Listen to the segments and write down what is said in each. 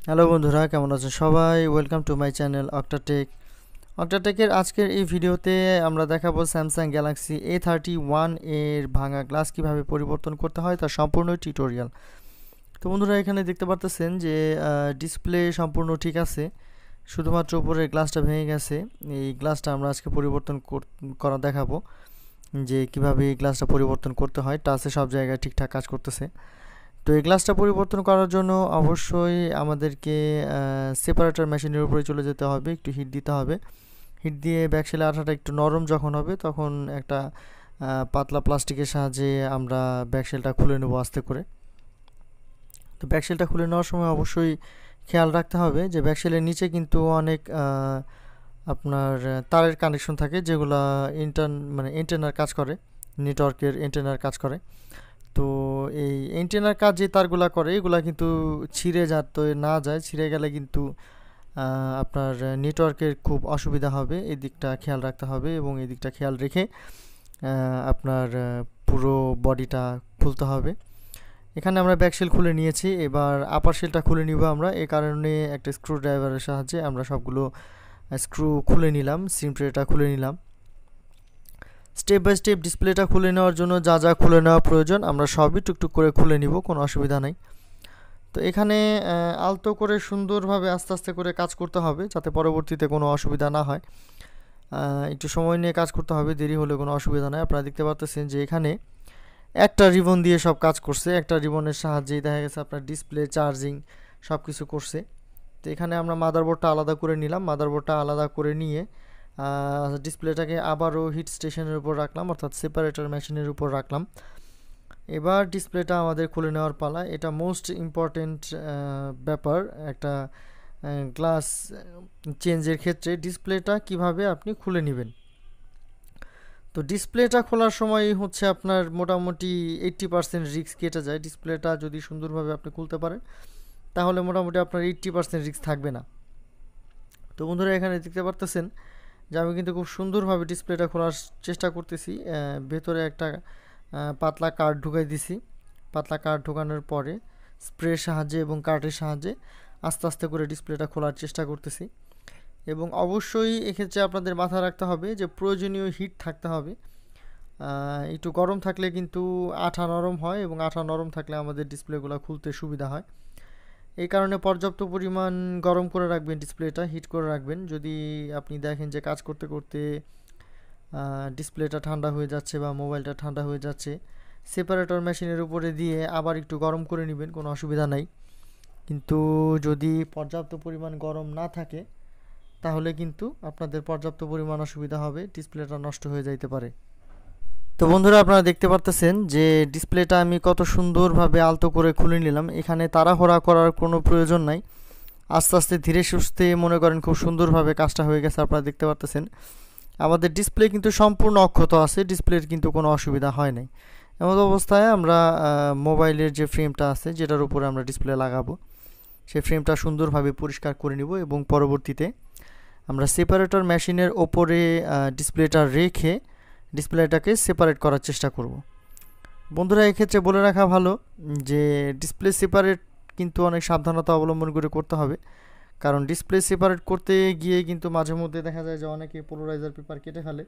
Hello বন্ধুরা, কেমন আছেন সবাই? Welcome to my channel Octatech. অক্টাটেকের আজকের এই ভিডিওতে আমরা দেখাবো স্যামসাং গ্যালাক্সি A31 এর ভাঙা গ্লাস কিভাবে পরিবর্তন করতে হয় তার সম্পূর্ণ টিউটোরিয়াল। তো বন্ধুরা, এখানে দেখতে পারতেছেন যে ডিসপ্লে সম্পূর্ণ ঠিক আছে, শুধুমাত্র উপরের গ্লাসটা ভেঙে গেছে। এই গ্লাসটা আমরা আজকে পরিবর্তন করা দেখাবো যে কিভাবে এই গ্লাসটা পরিবর্তন করতে হয়। টাচে সব জায়গায় ঠিকঠাক কাজ করতেছে। তো এই গ্লাসটা পরিবর্তন করার জন্য অবশ্যই আমাদেরকে সেপারেটর মেশিনের উপরে চলে যেতে হবে, একটু হিট দিতে হবে। হিট দিয়ে ব্যাকশেলের আঠাটা একটু নরম যখন হবে তখন একটা পাতলা প্লাস্টিকের সাহায্যে আমরা ব্যাকশেলটা খুলে নেব আস্তে করে। তো ব্যাকশেলটা খুলে নেওয়ার সময় অবশ্যই খেয়াল রাখতে হবে যে ব্যাকশেলের নিচে কিন্তু অনেক আপনার তারের কানেকশন থাকে, যেগুলো এন্টেনার কাজ করে, নেটওয়ার্কের এন্টেনার কাজ করে। তো এই এন্টেনার কাজ যে তারগুলা করে এগুলা কিন্তু ছিঁড়ে যাতে না যায়, ছিঁড়ে গেলে কিন্তু আপনার নেটওয়ার্কের খুব অসুবিধা হবে। এই দিকটা খেয়াল রাখতে হবে এবং এই দিকটা খেয়াল রেখে আপনার পুরো বডিটা খুলতে হবে। এখানে আমরা ব্যাকশেল খুলে নিয়েছি, এবার আপার শেলটা খুলে নিব আমরা। এই কারণে একটা স্ক্রু ড্রাইভারের সাহায্যে আমরা সবগুলো স্ক্রু খুলে নিলাম, সিম ট্রেটা খুলে নিলাম। স্টেপ বাই স্টেপ ডিসপ্লেটা খুলে নেওয়ার জন্য যা যা খুলে নেওয়া প্রয়োজন আমরা সবই টুকটুক করে খুলে নিব, কোনো অসুবিধা নেই। তো এখানে আলতো করে সুন্দরভাবে আস্তে আস্তে করে কাজ করতে হবে যাতে পরবর্তীতে কোনো অসুবিধা না হয়। একটু সময় নিয়ে কাজ করতে হবে, দেরি হলে কোনো অসুবিধা নেই। আপনারা দেখতে পাচ্ছেন যে এখানে একটা রিবন দিয়ে সব কাজ করছে, একটা রিবনের সাহায্যেই দেখা গেছে আপনার ডিসপ্লে, চার্জিং সব কিছু করছে। তো এখানে আমরা মাদারবোর্ডটা আলাদা করে নিলাম। মাদারবোর্ডটা আলাদা করে নিয়ে ডিসপ্লেটাকে আবারও হিট স্টেশনের উপর রাখলাম, অর্থাৎ সেপারেটর মেশিনের উপর রাখলাম। এবার ডিসপ্লেটা আমাদের খুলে নেওয়ার পালা। এটা মোস্ট ইম্পর্টেন্ট ব্যাপার একটা গ্লাস চেঞ্জের ক্ষেত্রে, ডিসপ্লেটা কিভাবে আপনি খুলে নেবেন। তো ডিসপ্লেটা খোলার সময় হচ্ছে আপনার মোটামুটি 80% রিস্ক কেটে যায়। ডিসপ্লেটা যদি সুন্দরভাবে আপনি খুলতে পারেন তাহলে মোটামুটি আপনার 80% রিস্ক থাকবে না। তো বন্ধুরা, এখানে দেখতে পারতেছেন যে আমি কিন্তু খুব সুন্দরভাবে ডিসপ্লেটা খোলার চেষ্টা করতেছি। ভেতরে একটা পাতলা কার্ড ঢুকাই দিছি। পাতলা কার্ড ঢোকানোর পরে স্প্রের সাহায্যে এবং কার্ডের সাহায্যে আস্তে আস্তে করে ডিসপ্লেটা খোলার চেষ্টা করতেছি। এবং অবশ্যই এক্ষেত্রে আপনাদের মাথায় রাখতে হবে যে প্রয়োজনীয় হিট থাকতে হবে। একটু গরম থাকলে কিন্তু আঠা নরম হয় এবং আঠা নরম থাকলে আমাদের ডিসপ্লেগুলো খুলতে সুবিধা হয়। এই কারণে পর্যাপ্ত পরিমাণ গরম করে রাখবেন, ডিসপ্লেটা হিট করে রাখবেন। যদি আপনি দেখেন যে কাজ করতে করতে ডিসপ্লেটা ঠান্ডা হয়ে যাচ্ছে বা মোবাইলটা ঠান্ডা হয়ে যাচ্ছে, সেপারেটর মেশিনের উপরে দিয়ে আবার একটু গরম করে নেবেন, কোনো অসুবিধা নাই। কিন্তু যদি পর্যাপ্ত পরিমাণ গরম না থাকে তাহলে কিন্তু আপনাদের পর্যাপ্ত পরিমাণ অসুবিধা হবে, ডিসপ্লেটা নষ্ট হয়ে যাইতে পারে। তো বন্ধুরা, আপনারা দেখতে পারতেছেন যে ডিসপ্লেটা আমি কত সুন্দরভাবে আলতো করে খুলে নিলাম। এখানে তাড়াহুড়া করার কোনো প্রয়োজন নাই, আস্তে আস্তে ধীরে সুস্থে মনে করেন খুব সুন্দরভাবে কাজটা হয়ে গেছে। আপনারা দেখতে পারতেছেন আমাদের ডিসপ্লে কিন্তু সম্পূর্ণ অক্ষত আছে, ডিসপ্লের কিন্তু কোনো অসুবিধা হয় নাই। এমন অবস্থায় আমরা মোবাইলের যে ফ্রেমটা আছে যেটার উপরে আমরা ডিসপ্লে লাগাবো সেই ফ্রেমটা সুন্দরভাবে পরিষ্কার করে নিব এবং পরবর্তীতে আমরা সেপারেটর মেশিনের ওপরে ডিসপ্লেটা রেখে ডিসপ্লেটাকে সেপারেট করার চেষ্টা করব। বন্ধুরা, এক্ষেত্রে বলে রাখা ভালো যে ডিসপ্লে সেপারেট কিন্তু অনেক সাবধানতা অবলম্বন করে করতে হবে, কারণ ডিসপ্লে সেপারেট করতে গিয়ে কিন্তু মাঝে মধ্যে দেখা যায় যে অনেকে পোলারাইজার পেপার কেটে ফেলে।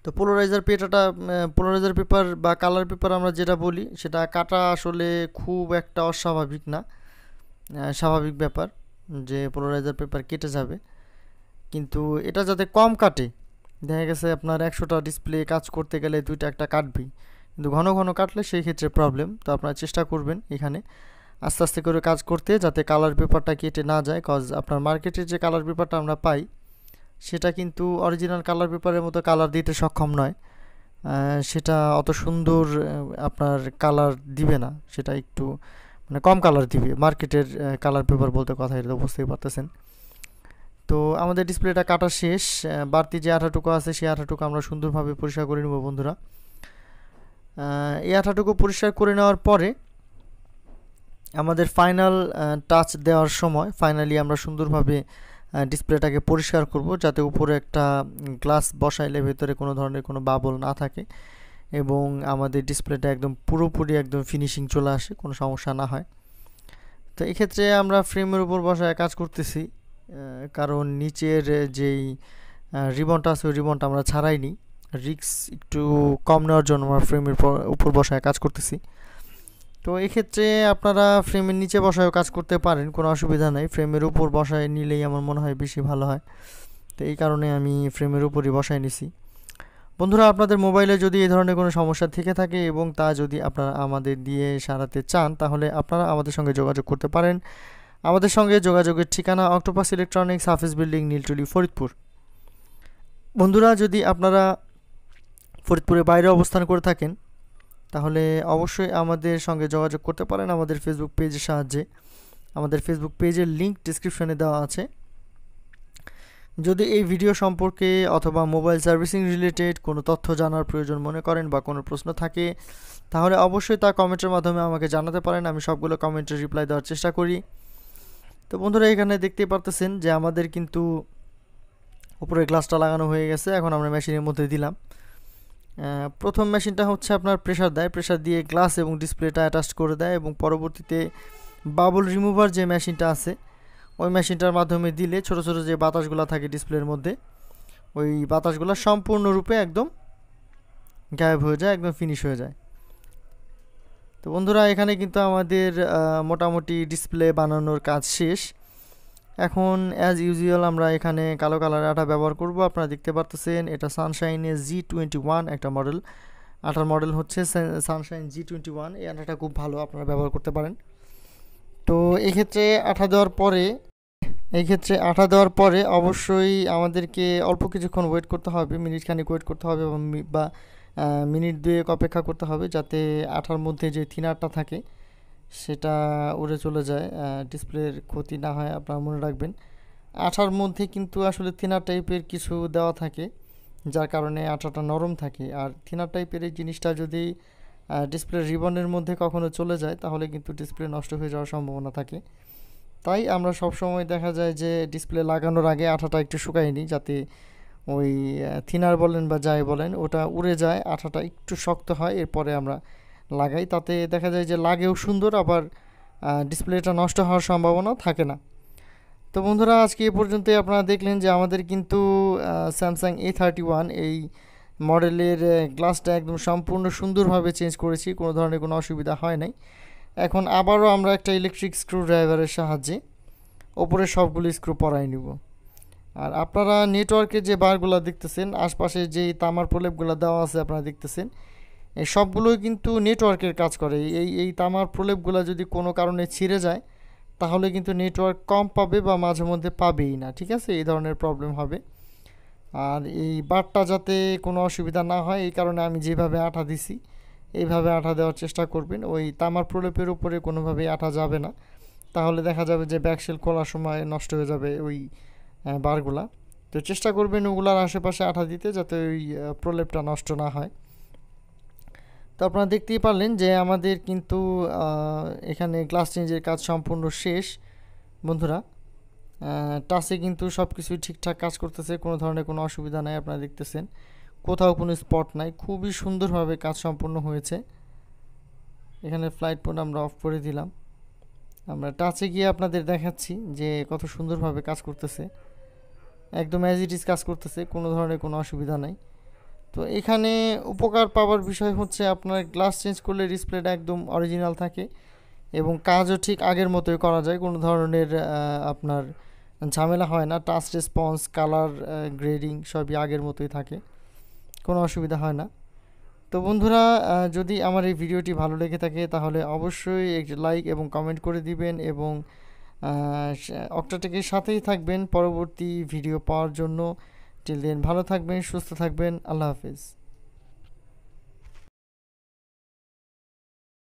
তো পোলারাইজার পেপার বা কালার পেপার আমরা যেটা বলি সেটা কাটা আসলে খুব একটা অস্বাভাবিক না, স্বাভাবিক ব্যাপার যে পোলারাইজার পেপার কেটে যাবে। কিন্তু এটা যাতে কম কাটে, দেখা গেছে আপনার 100টা ডিসপ্লে কাজ করতে গেলে 2টা একটা কাটবেই, কিন্তু ঘন ঘন কাটলে সেই ক্ষেত্রে প্রবলেম। তো আপনারা চেষ্টা করবেন এখানে আস্তে আস্তে করে কাজ করতে যাতে কালার পেপারটা কেটে না যায়, কজ আপনার মার্কেটে যে কালার পেপারটা আমরা পাই সেটা কিন্তু অরিজিনাল কালার পেপারের মতো কালার দিতে সক্ষম নয়। সেটা অত সুন্দর আপনার কালার দিবে না, সেটা একটু কম কালার দিবে। মার্কেটের কালার পেপার বলতে কথা, এটা তো বুঝতেই পারতেছেন। তো আমাদের ডিসপ্লেটা কাটা শেষ। বাড়তি যে আঠাটুকু আছে সেই আঠাটুকু আমরা সুন্দরভাবে পরিষ্কার করে নেব বন্ধুরা। এই আঠাটুকু পরিষ্কার করে নেওয়ার পরে আমাদের ফাইনাল টাচ দেওয়ার সময় ফাইনালি আমরা সুন্দরভাবে ডিসপ্লেটাকে পরিষ্কার করব যাতে উপরে একটা গ্লাস বসাইলে ভেতরে কোনো ধরনের কোনো বাবল না থাকে এবং আমাদের ডিসপ্লেটা একদম পুরোপুরি একদম ফিনিশিং চলে আসে, কোনো সমস্যা না হয়। তো এক্ষেত্রে আমরা ফ্রেমের উপর বসায় কাজ করতেছি, কারণ নিচের যেই রিবনটা আছে ওই রিবনটা আমরা ছাড়াইনি, রিস্ক একটু কম নেওয়ার জন্য আমরা ফ্রেমের উপর বসায় কাজ করতেছি। তো এক্ষেত্রে আপনারা ফ্রেমের নিচে বসায়ও কাজ করতে পারেন, কোনো অসুবিধা নেই। ফ্রেমের উপর বসায় নিলেই আমার মনে হয় বেশি ভালো হয়, তো এই কারণে আমি ফ্রেমের উপরই বসায় নিছি। বন্ধুরা, আপনাদের মোবাইলে যদি এই ধরনের কোনো সমস্যা থেকে থাকে এবং তা যদি আপনারা আমাদের দিয়ে সারাতে চান, তাহলে আপনারা আমাদের সঙ্গে যোগাযোগ করতে পারেন। আমাদের সঙ্গে যোগাযোগের ঠিকানা অক্টোপাস ইলেকট্রনিক্স, হাফিজ বিল্ডিং, নীলটুলি, ফরিদপুর। বন্ধুরা, যদি আপনারা ফরিদপুরের বাইরে অবস্থান করে থাকেন, তাহলে অবশ্যই আমাদের সঙ্গে যোগাযোগ করতে পারেন আমাদের ফেসবুক পেজের সাহায্যে। আমাদের ফেসবুক পেজের লিঙ্ক ডিসক্রিপশনে দেওয়া আছে। যদি এই ভিডিও সম্পর্কে অথবা মোবাইল সার্ভিসিং রিলেটেড কোনো তথ্য জানার প্রয়োজন মনে করেন বা কোনো প্রশ্ন থাকে, তাহলে অবশ্যই তা কমেন্টের মাধ্যমে আমাকে জানাতে পারেন। আমি সবগুলো কমেন্টের রিপ্লাই দেওয়ার চেষ্টা করি। তো বন্ধুরা, এখানে দেখতেই পারতেছেন যে আমাদের কিন্তু উপরে গ্লাসটা লাগানো হয়ে গেছে। এখন আমরা মেশিনের মধ্যে দিলাম। প্রথম মেশিনটা হচ্ছে আপনার প্রেসার দেয়, প্রেসার দিয়ে গ্লাস এবং ডিসপ্লেটা অ্যাটাচ করে দেয়, এবং পরবর্তীতে বাবল রিমুভার যে মেশিনটা আছে ওই মেশিনটার মাধ্যমে দিলে ছোট ছোট যে বাতাসগুলো থাকে ডিসপ্লের মধ্যে, ওই বাতাসগুলো সম্পূর্ণরূপে একদম গায়েব হয়ে যায়, একদম ফিনিশ হয়ে যায়। তো বন্ধুরা, এখানে কিন্তু আমাদের মোটামুটি ডিসপ্লে বানানোর কাজ শেষ। এখন অ্যাজ ইউজুয়াল আমরা এখানে কালো কালারের আঠা ব্যবহার করব। আপনারা দেখতে পারতেছেন এটা সানশাইনের G21 একটা মডেল। আঠার মডেল হচ্ছে সানশাইন G21। এই আঠাটা খুব ভালো, আপনারা ব্যবহার করতে পারেন। তো এক্ষেত্রে আঠা দেওয়ার পরে অবশ্যই আমাদেরকে অল্প কিছুক্ষণ ওয়েট করতে হবে, মিনিট খানিক ওয়েট করতে হবে বা মিনিট দুয়েক অপেক্ষা করতে হবে, যাতে আঠার মধ্যে যে থিনারটা থাকে সেটা উড়ে চলে যায়, ডিসপ্লের ক্ষতি না হয়। আপনারা মনে রাখবেন, আঠার মধ্যে কিন্তু আসলে থিনার টাইপের কিছু দেওয়া থাকে, যার কারণে আঠাটা নরম থাকে। আর থিনার টাইপের এই জিনিসটা যদি ডিসপ্লের রিবনের মধ্যে কখনো চলে যায়, তাহলে কিন্তু ডিসপ্লে নষ্ট হয়ে যাওয়ার সম্ভাবনা থাকে। তাই আমরা সবসময় দেখা যায় যে ডিসপ্লে লাগানোর আগে আঠাটা একটু শুকাই নিই, যাতে ওই থিনার বলেন বা যাই বলেন ওটা উড়ে যায়, আঠাটা একটু শক্ত হয়, এরপরে আমরা লাগাই। তাতে দেখা যায় যে লাগেও সুন্দর, আবার ডিসপ্লেটা নষ্ট হওয়ার সম্ভাবনা থাকে না। তো বন্ধুরা, আজকে এ পর্যন্তই। আপনারা দেখলেন যে আমাদের কিন্তু স্যামসাং A31 এই মডেলের গ্লাসটা একদম সম্পূর্ণ সুন্দরভাবে চেঞ্জ করেছি, কোনো ধরনের কোনো অসুবিধা হয় নাই। এখন আবারও আমরা একটা ইলেকট্রিক স্ক্রু ড্রাইভারের সাহায্যে ওপরে সবগুলো স্ক্রু পরাই নিব। আর আপনারা নেটওয়ার্কের যে বারগুলো দেখতেছেন, আশপাশে যেই তামার প্রলেপগুলো দেওয়া আছে আপনারা দেখতেছেন, এই সবগুলোই কিন্তু নেটওয়ার্কের কাজ করে। এই তামার প্রলেপগুলো যদি কোনো কারণে ছিঁড়ে যায়, তাহলে কিন্তু নেটওয়ার্ক কম পাবে বা মাঝে মধ্যে পাবেই না, ঠিক আছে? এই ধরনের প্রবলেম হবে। আর এই বারটা যাতে কোনো অসুবিধা না হয়, এই কারণে আমি যেভাবে আঠা দিছি এইভাবে আঠা দেওয়ার চেষ্টা করবেন। ওই তামার প্রলেপের উপরে কোনোভাবেই আঠা যাবে না, তাহলে দেখা যাবে যে ব্যাকশেল খোলার সময় নষ্ট হয়ে যাবে ওই বারগুলা। তো চেষ্টা করবেন ওগুলার আশেপাশে আঠা দিতে, যাতে ওই প্রলেপটা নষ্ট না হয়। তো আপনারা দেখতেই পারলেন যে আমাদের কিন্তু এখানে গ্লাস চেঞ্জের কাজ সম্পূর্ণ শেষ। বন্ধুরা, টাচে কিন্তু সব কিছুই ঠিকঠাক কাজ করতেছে, কোনো ধরনের কোনো অসুবিধা নাই। আপনারা দেখতেছেন কোথাও কোনো স্পট নাই, খুবই সুন্দরভাবে কাজ সম্পূর্ণ হয়েছে। এখানে ফ্লাইট মোড আমরা অফ করে দিলাম। আমরা টাচে গিয়ে আপনাদের দেখাচ্ছি যে কত সুন্দরভাবে কাজ করতেছে, একদম অ্যাজ ইট ইজ কাজ করতেছে, কোনো ধরনের কোনো অসুবিধা নাই। তো এখানে উপকার পাওয়ার বিষয় হচ্ছে আপনার গ্লাস চেঞ্জ করলে ডিসপ্লেটা একদম অরিজিনাল থাকে এবং কাজও ঠিক আগের মতোই করা যায়, কোনো ধরনের আপনার ঝামেলা হয় না। টাচ রেসপন্স, কালার গ্রেডিং সবই আগের মতোই থাকে, কোনো অসুবিধা হয় না। তো বন্ধুরা, যদি আমার এই ভিডিওটি ভালো লেগে থাকে তাহলে অবশ্যই একটি লাইক এবং কমেন্ট করে দিবেন, এবং অক্টাটেকের সাথেই থাকবেন পরবর্তী ভিডিও পাওয়ার জন্য। টিল দেন ভালো থাকবেন, সুস্থ থাকবেন। আল্লাহ হাফেজ।